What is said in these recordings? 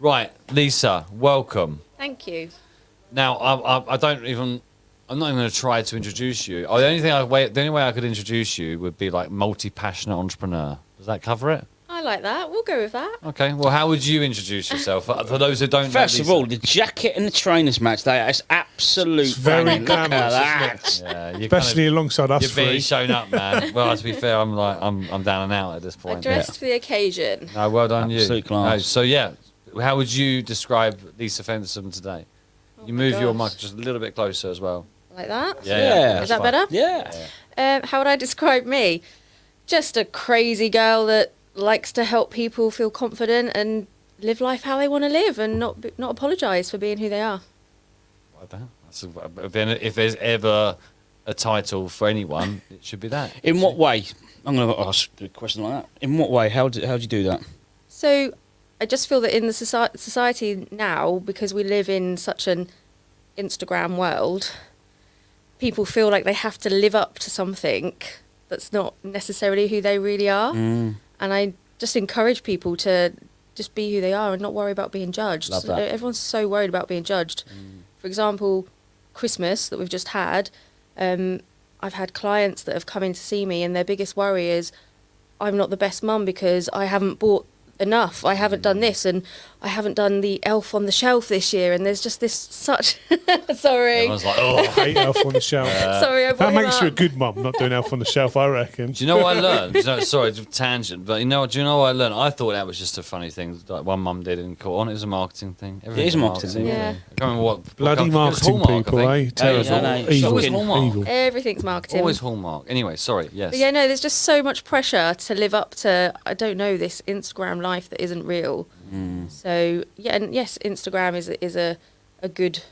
Right, Lisa, welcome. Thank you. Now, I don't even. I'm not even going to try to introduce you. The only way I could introduce you would be like multi-passionate entrepreneur. Does that cover it? I like that. We'll go with that. Okay. Well, how would you introduce yourself for those who don't know? First of all, the jacket and the trainers match, that is absolute. It's very banging. Look at glamorous, that. isn't it? Yeah, Especially alongside us you're being three. shown up, man. Well, to be fair, I'm down and out at this I point. dressed for the occasion. No, well done, Absolute you. class. No, so yeah, how would you describe Lisa Fensome today? You my move your gosh. mic just a little bit closer as well. Like that? Yeah. Is that that's fine. better? Yeah. How would I describe me? Just a crazy girl that likes to help people feel confident and live life how they want to live and not apologise for being who they are. Like that. If there's ever a title for anyone, it should be that. In what way? I'm going to ask a question like that. In what way? How do you do that? So I just feel that in the society now, because we live in such an Instagram world, people feel like they have to live up to something that's not necessarily who they really are. And I just encourage people to just be who they are and not worry about being judged. Love that. Everyone's so worried about being judged. For example, Christmas that we've just had, I've had clients that have come in to see me and their biggest worry is I'm not the best mum because I haven't bought enough. I haven't done this and I haven't done the elf on the shelf this year, and there's just this such sorry. Everyone's like, oh. I hate Elf on the Shelf. Sorry, I brought That him makes you a up. good mum, not doing Elf on the Shelf, I reckon. Do you know what I learned? Sorry, it's a tangent, but do you know what I learned? I thought that was just a funny thing like one mum did and caught on. It was a marketing thing. It is a marketing thing. Yeah. I can't remember what. Bloody it was marketing Hallmark, I people, think. eh? Terrible. no, It's Evil. always Hallmark. Evil. Everything's marketing. Always Hallmark. Anyway, sorry. Yes. But yeah, no, there's just so much pressure to live up to, I don't know, this Instagram life that isn't real. So, yeah, and yes, Instagram is a good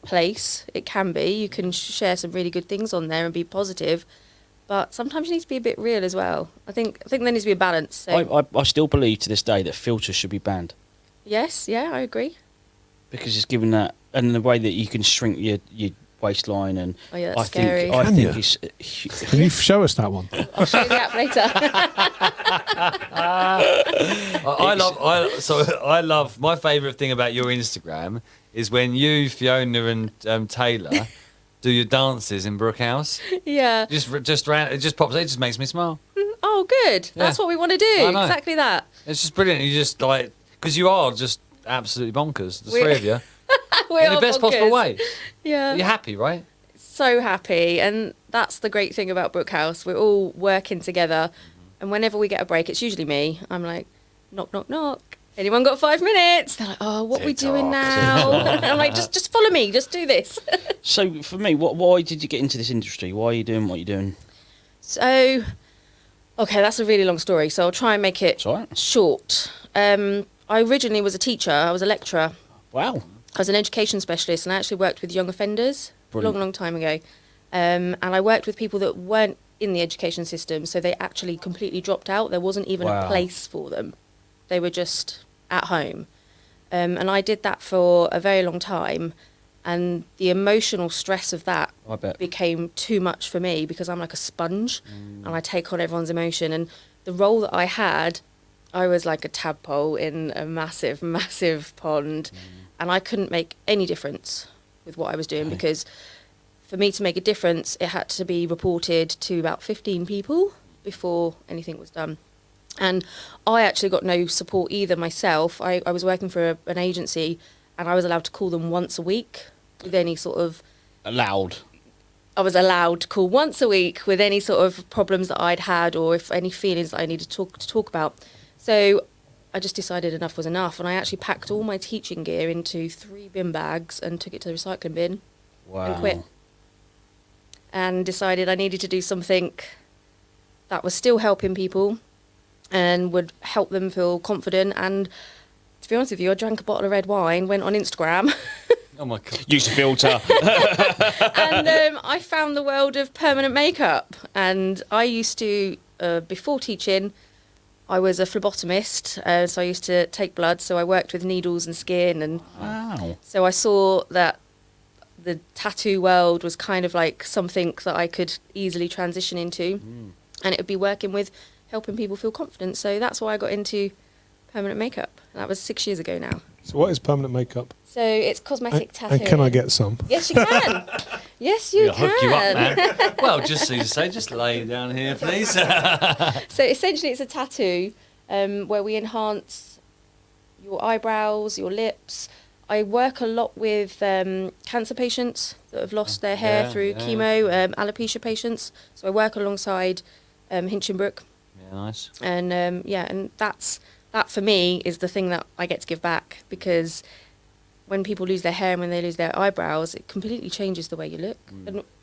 place. It can be. You can share some really good things on there and be positive. But sometimes you need to be a bit real as well. I think there needs to be a balance. So. I still believe to this day that filters should be banned Yes, yeah, I agree. because it's given that, and the way that you can shrink your waistline, and Oh, yeah, that's I scary. think I Can think you? it's Can you show us that one? I'll show you the app later. I love my favourite thing about your Instagram is when you, Fiona, and Taylor do your dances in Brookhouse. Yeah. It just pops. It just makes me smile. Oh, good. That's what we want to do. I know. Exactly that. It's just brilliant. You just like because you are just absolutely bonkers. The We- three of you We in are the best possible bonkers. way. Yeah. You're happy, right? So happy, and that's the great thing about Brookhouse. We're all working together, and whenever we get a break, it's usually me. I'm like, knock, knock, knock. Anyone got 5 minutes? They're like, oh, what are we doing now? I'm like, just follow me. Just do this. So for me, why did you get into this industry? Why are you doing what you're doing? So, okay, that's a really long story. So I'll try and make it It's all right. short. I originally was a teacher. I was a lecturer. Wow. I was an education specialist, and I actually worked with young offenders Brilliant. long time ago. And I worked with people that weren't in the education system, so they actually completely dropped out. There wasn't even Wow. a place for them. They were just at home. And I did that for a very long time. And the emotional stress of that I bet. became too much for me because I'm like a sponge and I take on everyone's emotion. And the role that I had, I was like a tadpole in a massive, massive pond. And I couldn't make any difference with what I was doing because for me to make a difference, it had to be reported to about 15 people before anything was done. And I actually got no support either myself. I was working for an agency and I was allowed to call them once a week with any sort of... Allowed. I was allowed to call once a week with any sort of problems that I'd had or if any feelings that I needed to talk about. So I just decided enough was enough, and I actually packed all my teaching gear into 3 bin bags and took it to the recycling bin Wow. and quit. And decided I needed to do something that was still helping people and would help them feel confident. And to be honest with you, I drank a bottle of red wine, went on Instagram, Oh my god. Use a filter. and I found the world of permanent makeup. And I used to, before teaching, I was a phlebotomist, so I used to take blood, so I worked with needles and skin, and Wow. so I saw that the tattoo world was kind of like something that I could easily transition into, and it would be working with helping people feel confident. So that's why I got into permanent makeup. That was 6 years ago now. So what is permanent makeup? So it's cosmetic tattooing. And can I get some? Yes, you can. Yes, you We'll can. hook you up, man. Well, just so you say, just lay down here, please. So essentially, it's a tattoo where we enhance your eyebrows, your lips. I work a lot with cancer patients that have lost their hair through chemo, alopecia patients. So I work alongside Hinchinbrook. Yeah, nice. And and that for me is the thing that I get to give back, because when people lose their hair and when they lose their eyebrows, it completely changes the way you look,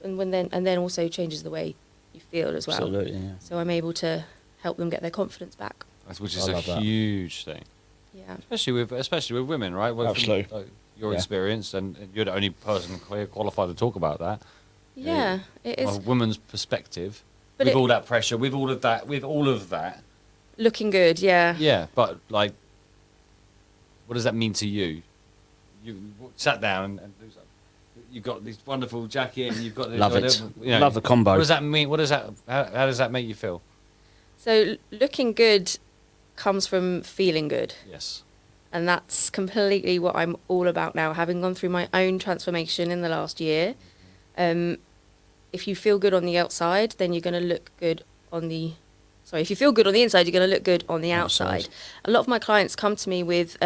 and then also changes the way you feel as well. Absolutely, yeah. So I'm able to help them get their confidence back. Which is I a love that. huge thing, Yeah. especially with women, right? Well, Absolutely. From, your Yeah. experience, and you're the only person qualified to talk about that. Yeah, it From is a woman's perspective, But with it- all that pressure, with all of that. looking good. Yeah. Yeah, but like, what does that mean to you? You sat down and you've got this wonderful jacket, and you've got this, Love it. you know, Love the combo. What does that mean? What does that? How does that make you feel? So looking good comes from feeling good. Yes. And that's completely what I'm all about now, having gone through my own transformation in the last year. If you feel good on the outside, then you're going to look good on the... Sorry, if you feel good on the inside, you're going to look good on the outside. A lot of my clients come to me with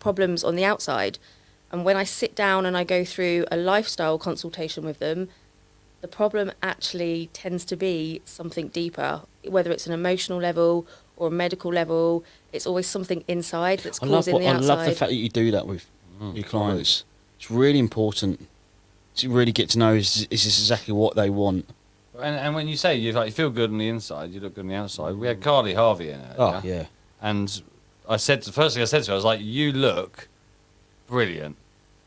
problems on the outside. And when I sit down and I go through a lifestyle consultation with them, the problem actually tends to be something deeper, whether it's an emotional level or a medical level. It's always something inside that's causing the outside. I love the fact that you do that with your clients. It's really important to really get to know is this exactly what they want. And when you say you feel good on the inside, you look good on the outside. We had Carly Harvey in earlier. Oh, yeah. And the first thing I said to her, I was like, "You look brilliant."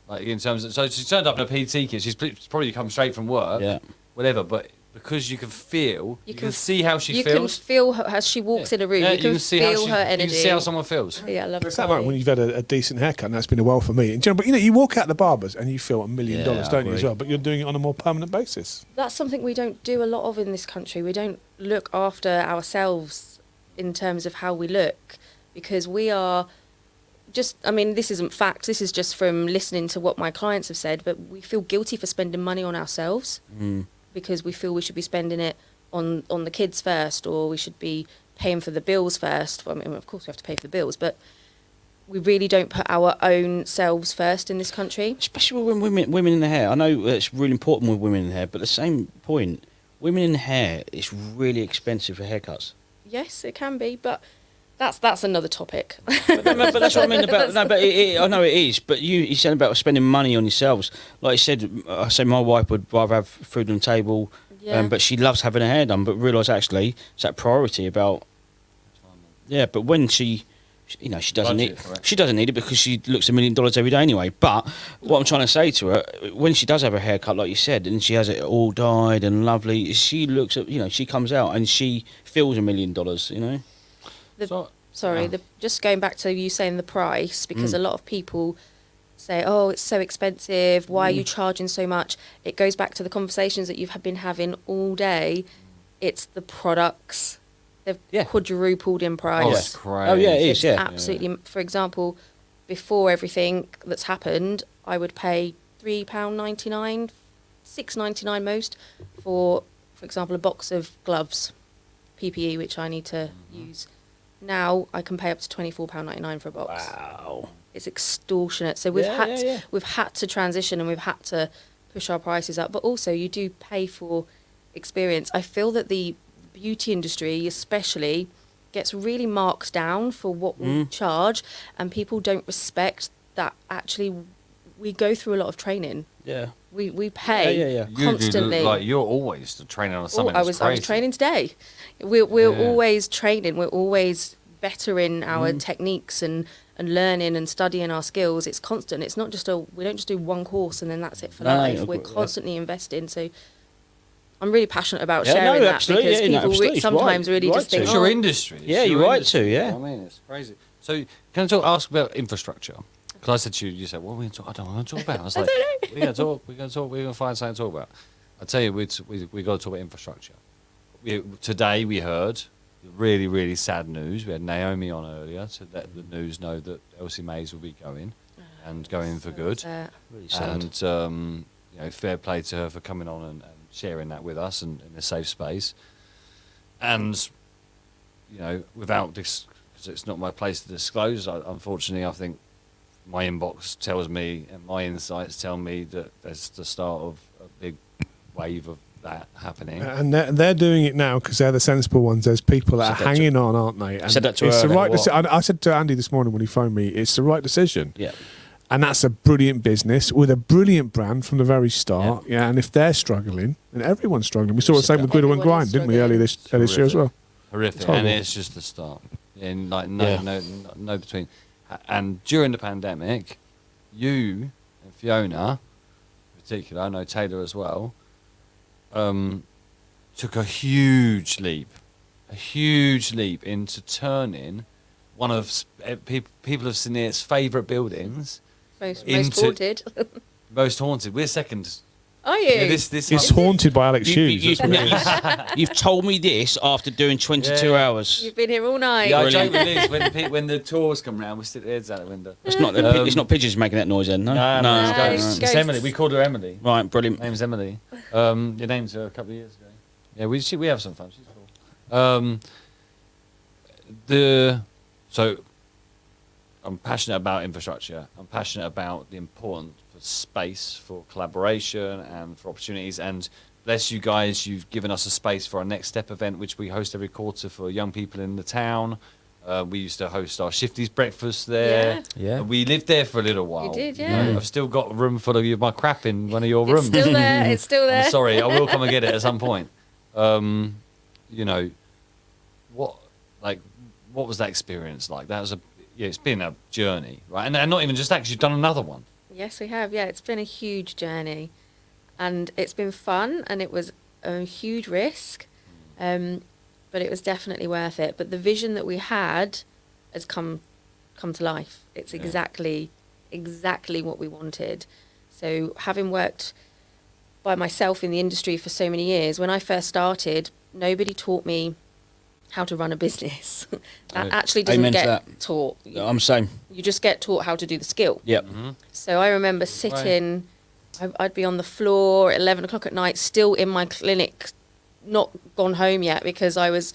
Like in terms of, so she turned up in a PT kit. She's probably come straight from work. Yeah. Whatever, but because you can feel, you can can see how she you feels. can feel her as she walks in a room. Yeah, you can see how feel her energy. You can see how someone feels. Yeah, I love It's it. that right when you've had a decent haircut, and that's been a while for me. And, but you walk out the barbers and you feel $1 million, Yeah, I don't you, as agree. well? But you're doing it on a more permanent basis. That's something we don't do a lot of in this country. We don't look after ourselves in terms of how we look, because we are just, I mean, this isn't fact, this is just from listening to what my clients have said, but we feel guilty for spending money on ourselves because we feel we should be spending it on the kids first, or we should be paying for the bills first. I mean, of course we have to pay for the bills, but we really don't put our own selves first in this country. Especially when women in the hair. I know it's really important with women in the hair, but at the same point, women in the hair, it's really expensive for haircuts. Yes, it can be, but that's another topic. But that's what I mean about. No, but I know it is. But you said about spending money on yourselves. Like I said, my wife would rather have food on the table, Yeah. but she loves having her hair done. But realise actually it's that priority about. Yeah, but when she doesn't need Budget for it. she doesn't need it because she looks $1 million every day anyway. But what I'm trying to say to her, when she does have her haircut, like you said, and she has it all dyed and lovely, she looks at she comes out and she feels $1 million. Just going back to you saying the price, because a lot of people say, oh, it's so expensive, why are you charging so much? It goes back to the conversations that you've been having all day. It's the products. They've quadrupled in price. Oh, it's crazy. Oh yeah, it It's is. Yeah. absolutely. For example, before everything that's happened, I would pay £3.99, $6.99 most for example, a box of gloves, PPE, which I need to use. Now I can pay up to £24.99 for a box. Wow. It's extortionate. So we've had to transition, and we've had to push our prices up. But also, you do pay for experience. I feel that the beauty industry, especially, gets really marked down for what we charge, and people don't respect that. Actually, we go through a lot of training. Yeah. We pay Yeah. constantly. You do, like you're always training on something. I was training today. We're always training. We're always bettering our techniques and learning and studying our skills. It's constant. It's not just we don't just do one course and then that's it for life. We're constantly investing. So I'm really passionate about sharing that, because people sometimes really just think, It's your industry. Yeah, you're right to. Yeah. I mean, it's crazy. So can I ask about infrastructure? Because I said to you, you said, "What are we going to talk? I don't want to talk about." I was like, "We're going to talk. We're going to talk. We're going to find something to talk about." I tell you, we got to talk about infrastructure. Today we heard really, really sad news. We had Naomi on earlier to let the news know that Elsie Mays will be going. and going for good. Really sad. And fair play to her for coming on and sharing that with us and in a safe space. And without this, because it's not my place to disclose. Unfortunately, I think my inbox tells me and my insights tell me that there's the start of a big wave of that happening. And they're doing it now because they're the sensible ones. There's people that Said are that hanging on, aren't they? And said that to it's her, the right what? decision. I said to Andy this morning when he phoned me, it's the right decision. Yeah. And that's a brilliant business with a brilliant brand from the very start. Yeah. And if they're struggling, and everyone's struggling. We saw the same with Griddle and Everyone is Grind, didn't we, earlier this year as well? Horrific, horrible. and it's just the start. And no between. And during the pandemic, you and Fiona, in particular, I know Taylor as well, took a huge leap into turning one of people of St Neots' favourite buildings, Most into- haunted. most haunted. We're second. Are you? Yeah, this It's haunted by Alex Hughes. You, that's what it is. you've told me this after doing 22 Yeah. hours. You've been here all night. Yeah, I Brilliant. joke with Liz when the tours come round, we stick our heads out the window. It's not it's not pigeons making that noise then, no? No, it's no, ghosts. it's It's ghosts. Emily. We called her Emily. Right, brilliant. Name's Emily. Your name's her a couple of years ago. Yeah, we have some fun. She's cool. So I'm passionate about infrastructure. I'm passionate about the importance for space, for collaboration, and for opportunities. And bless you guys, you've given us a space for our Next Step event, which we host every quarter for young people in the town. We used to host our Shifties breakfast there. Yeah. We lived there for a little while. You did, yeah. I've still got a room full of my crap in one of your It's rooms. still there. It's still there. I'm sorry, I will come and get it at some point. What was that experience like? That was it's been a journey, right? And not even just that, 'cause you've done another one. Yes, we have. Yeah, it's been a huge journey, and it's been fun, and it was a huge risk, but it was definitely worth it. But the vision that we had has come to life. It's Yeah. exactly what we wanted. So having worked by myself in the industry for so many years, when I first started, nobody taught me how to run a business. That Right. actually doesn't Amen to get that. taught. I'm saying. You just get taught how to do the skill. Yep. So I remember sitting, I'd be on the floor at 11 o'clock at night, still in my clinic, not gone home yet because I was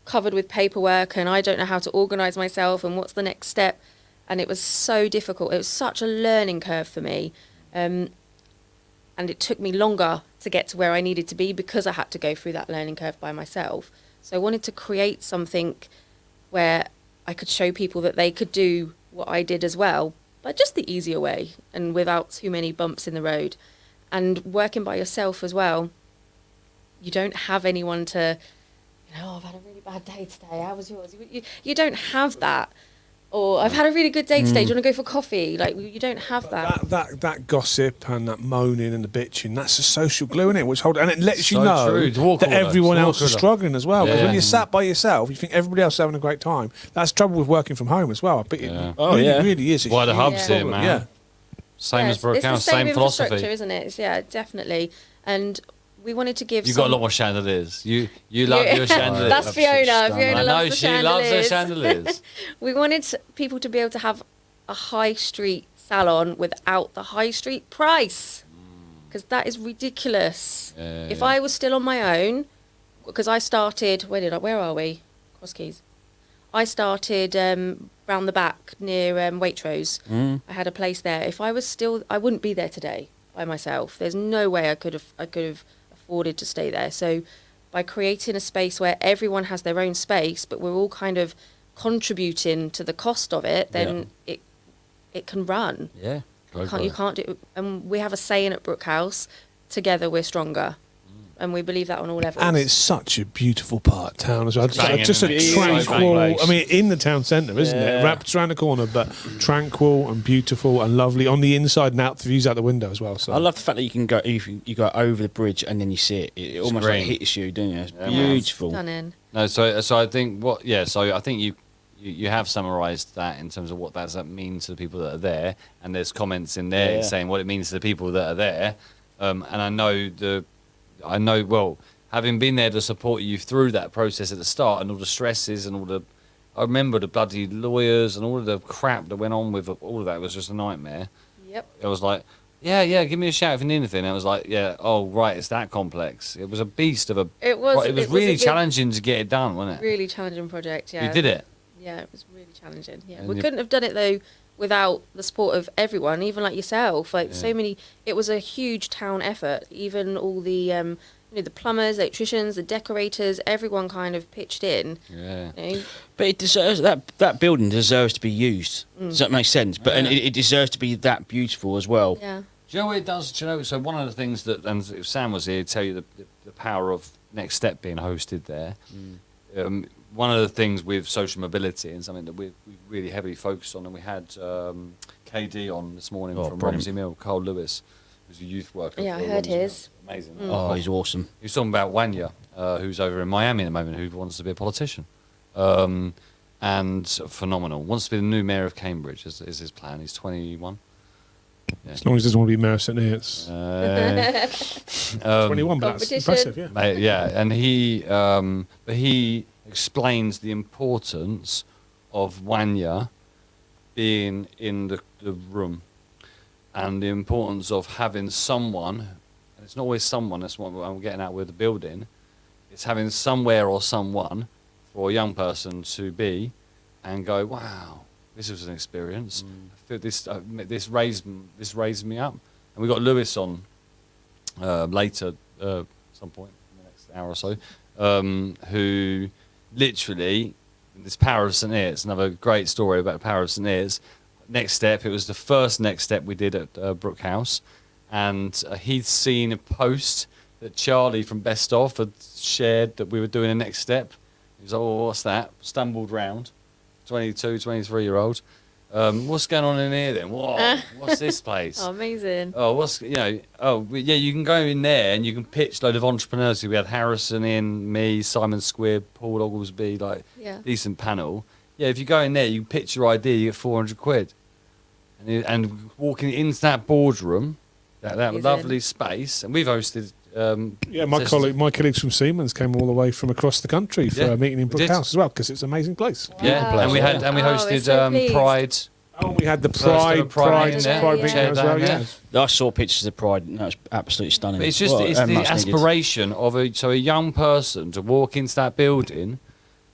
covered with paperwork and I don't know how to organise myself and what's the next step. And it was so difficult. It was such a learning curve for me. And it took me longer to get to where I needed to be because I had to go through that learning curve by myself. So I wanted to create something where I could show people that they could do what I did as well, but just the easier way and without too many bumps in the road. And working by yourself as well, you don't have anyone to, I've had a really bad day today. How was yours? You don't have that. Or I've had a really good day today. Do you want to go for coffee? Like, you don't have that. That gossip and that moaning and the bitching, that's a social glue, isn't it? Which and it lets you So know true. The water that cooler. everyone It's the else water is cooler. struggling as well. Because Yeah. when you're sat by yourself, you think everybody else is having a great time. That's the trouble with working from home as well. I bet Yeah. it Oh, really, yeah. really is. a Why the huge hub's here, problem. man. Yeah. Same as It's Brook the House, same same infrastructure, philosophy. isn't it? Yeah, definitely. And we wanted to give. You've got a lot more chandeliers. You love Yeah. your chandeliers. That's Fiona. Fiona I know loves the she loves her chandeliers. chandeliers. We wanted people to be able to have a high street salon without the high street price, because that is ridiculous. Yeah, If yeah. I was still on my own, because I started, where are we? Crosskeys. I started round the back near Waitrose. I had a place there. If I was still, I wouldn't be there today by myself. There's no way I could have afforded to stay there. So by creating a space where everyone has their own space, but we're all kind of contributing to the cost of it, then it can run. Yeah. You can't do. And we have a saying at Brookhouse: together we're stronger, and we believe that on all levels. And it's such a beautiful part of town as well. banging, Just a isn't it? It's so tranquil. banging. I mean, in the town centre, isn't Yeah. it? Wrapped around the corner, but tranquil and beautiful and lovely on the inside and out. The views out the window as well. So I love the fact that you can go you go over the bridge and then you see it. It almost like green. hits you, doesn't it? It's Yeah, Yeah, it's beautiful. stunning. No, so I think so I think you have summarised that in terms of what does that mean to the people that are there, and there's comments in there Yeah. saying what it means to the people that are there, and I know having been there to support you through that process at the start and all the stresses and all the I remember the bloody lawyers and all of the crap that went on with all of that. It was just a nightmare. Yep. It was like, yeah, give me a shout if you need anything. And I was like, yeah, oh right, it's that complex. It was a beast of a. It was. It was really challenging to get it done, wasn't it? Really challenging project. Yeah. You did it. Yeah, it was really challenging. Yeah, And we you- couldn't have done it though without the support of everyone, even like yourself. Like Yeah. so many, it was a huge town effort. Even all the, the plumbers, electricians, the decorators, everyone kind of pitched in. Yeah. You know? But it deserves that building deserves to be used. Does that make sense? But and Yeah. it deserves to be that beautiful as well. Yeah. Do you know what it does? Do you know? So one of the things that, and if Sam was here, he'd tell you the power of Next Step being hosted there. One of the things with social mobility and something that we really heavily focused on, and we had KD on this morning Oh, from brilliant. Romsey Mill, Carl Lewis, who's a youth worker. Yeah, I for heard Romsey Mill. his. Amazing. Oh, he's awesome. He was talking about Wanya, who's over in Miami at the moment, who wants to be a politician. And phenomenal. Wants to be the new mayor of Cambridge, is his plan. He's 21. As long as he doesn't want to be mayor of St. Neots. 21, but that's Competition. impressive, yeah. Mate, yeah, and he explains the importance of Wanya being in the room, and the importance of having someone. And it's not always someone. That's what I'm getting at with the building. It's having somewhere or someone for a young person to be, and go, wow, this was an experience. I feel this raised me up. And we got Lewis on later, some point in the next hour or so, who literally, this Power of St. Neots, another great story about the Power of St. Neots. Next Step, it was the first Next Step we did at Brook House, and he'd seen a post that Charlie from Best Of had shared that we were doing a Next Step. He was like, oh, what's that? Stumbled round, 22, 23-year-old. What's going on in here then? What's this place? Oh, amazing. Oh, yeah, you can go in there and you can pitch a load of entrepreneurs. We had Harrison in, me, Simon Squibb, Paul Oglesby, Yeah. decent panel. Yeah, if you go in there, you pitch your idea, you get 400 quid. And walking into that boardroom, that Amazing. lovely space, and we've hosted. Yeah, my colleagues from Siemens came all the way from across the country for Yeah, a meeting in we Brook did. House as well, because it's an amazing place. Yeah, Wow. and we Oh, hosted so pleased. Pride. Oh, we had the First ever Pride Pride meeting there. meeting Yeah. as well, Down yeah. I saw pictures of Pride, and that was absolutely stunning. But it's just Well, it's and the much needed. aspiration of a young person to walk into that building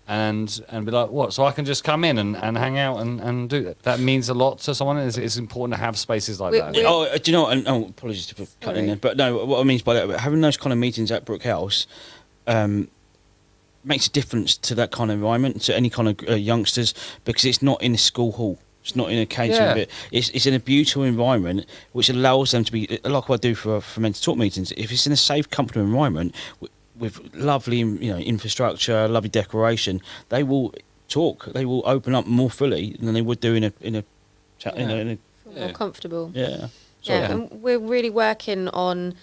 and be like, what? So I can just come in and hang out and do that. That means a lot to someone. It's important to have spaces like that. Oh, do you know what? And, apologies for cutting in there, but no, what I mean by that, having those kind of meetings at Brook House makes a difference to that kind of environment, to any kind of youngsters, because it's not in a school hall. It's not in a catering bit. It's in a beautiful environment, which allows them to be, like what I do for mental talk meetings. If it's in a safe, comfortable environment with lovely, infrastructure, lovely decoration, they will talk. They will open up more fully than they would do in a chat. Feel Yeah. more comfortable. Yeah. Yeah, and we're really working on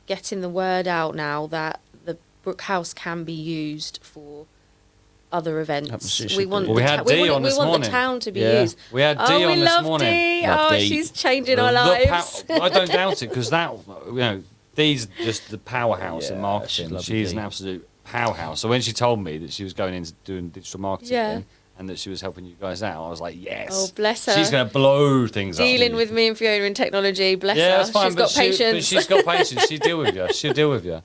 getting the word out now that the Brook House can be used for other events. Absolutely. We want Well, we had Dee on we this want morning. the town to be Yeah. used. We had Dee oh, on we this love morning. Dee. Love Oh, Dee. she's changing our The lives. I don't doubt it, because Dee's just the powerhouse in Yeah, marketing. she's lovely, She's an Dee. absolute powerhouse. So when she told me that she was going into doing digital marketing Yeah. then, and that she was helping you guys out, I was like, yes. Oh, bless her. She's going to blow things up. Dealing with me and Fiona in technology. Bless Yeah, her. that's fine. She's got But patience. she's got patience. She'll deal with you. She'll deal with you.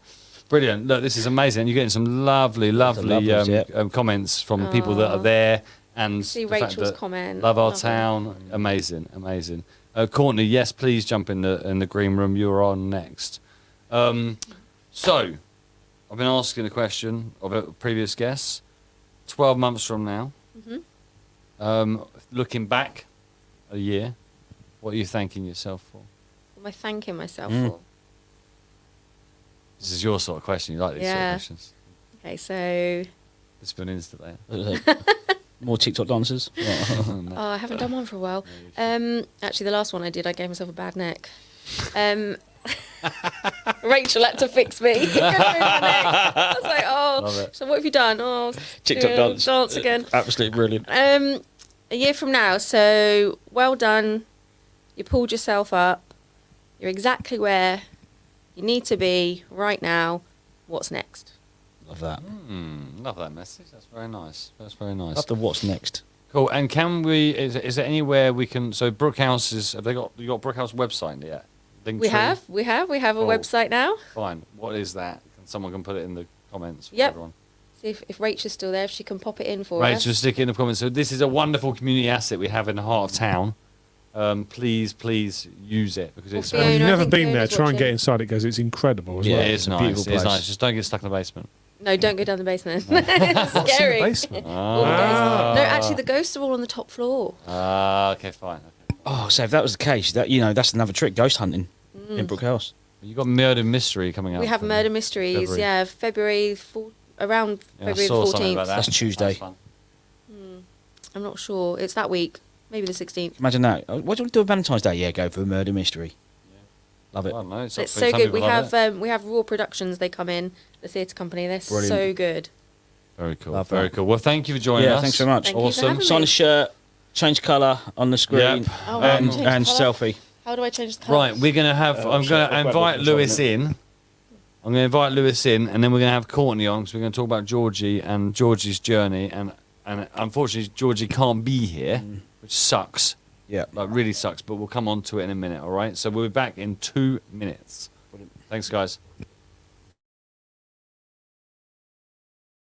Brilliant. Look, this is amazing. And you're getting some lovely lovelies, yeah. comments from people that are there. And See the fact Rachel's that comment. Love our Love it. town. Amazing. Amazing. Courtney, yes, please jump in the green room. You're on next. So, I've been asking the question of a previous guest. 12 months from now, looking back a year, what are you thanking yourself for? What am I thanking myself Mm. for? This is your sort of question. You like these sort Yeah. of questions. Okay, so It's been insta there. More TikTok dancers. oh, I haven't done one for a while. Actually, the last one I did, I gave myself a bad neck. Rachel had to fix me. Remove my neck. I was like, Love oh, it. so what have you done? Oh, TikTok yeah, dance. dance again. Absolutely brilliant. A year from now, so well done. You pulled yourself up. You're exactly where you need to be right now. What's next? Love that. Love that message. That's very nice. That's very nice. Love the what's next. Cool. And can we? Is there anywhere we can? So Brookhouse is. Have they got? You got Brookhouse website yet? We have a Cool. website now. Fine. What is that? Someone can put it in the comments for Yep. everyone. See if Rachel's still there, if she can pop it in for Right, us. just stick it in the comments. So this is a wonderful community asset we have in the heart of town. Please use it because it's. Fiona, If you've I never think been there, Fiona's try and get watching. inside it, guys. It's incredible as Yeah, well. It it's is a nice. beautiful It's place. nice. Just don't get stuck in the basement. No, don't go down the basement. What's in the Scary. basement? All the ghosts. No, actually, the ghosts are all on the top floor. Okay, fine. Okay. Oh, so if that was the case, that's another trick, ghost hunting in Brookhouse. You got Murder Mystery coming up. We have haven't Murder you? Mysteries, February. yeah, around Yeah, I February saw the something about 14th. that. That's Tuesday. fun. I'm not sure. It's that week, maybe the 16th. Imagine that. What do you want to do on Valentine's Day? Yeah, go for a murder mystery. Love I it. don't know. It's up so for- some good. people love it. We have Raw Productions. They come in, the theatre company. They're Brilliant. so good. Very cool. Love Very that. cool. Well, thank you for joining Yeah, us. thanks very much. Thank you for Awesome. having Sign me. a shirt, change colour on the screen, Yep. Oh, how do you change and colour? selfie. How do I change the colour? Right, we're gonna have. I'm shit, gonna I've got invite control Lewis now. in. I'm gonna invite Lewis in, and then we're gonna have Courtney on because we're gonna talk about Georgie and Georgie's journey. And unfortunately, Georgie can't be here, which sucks. Yeah. Like really sucks. But we'll come on to it in a minute. All right. So we'll be back in 2 minutes. Thanks, guys.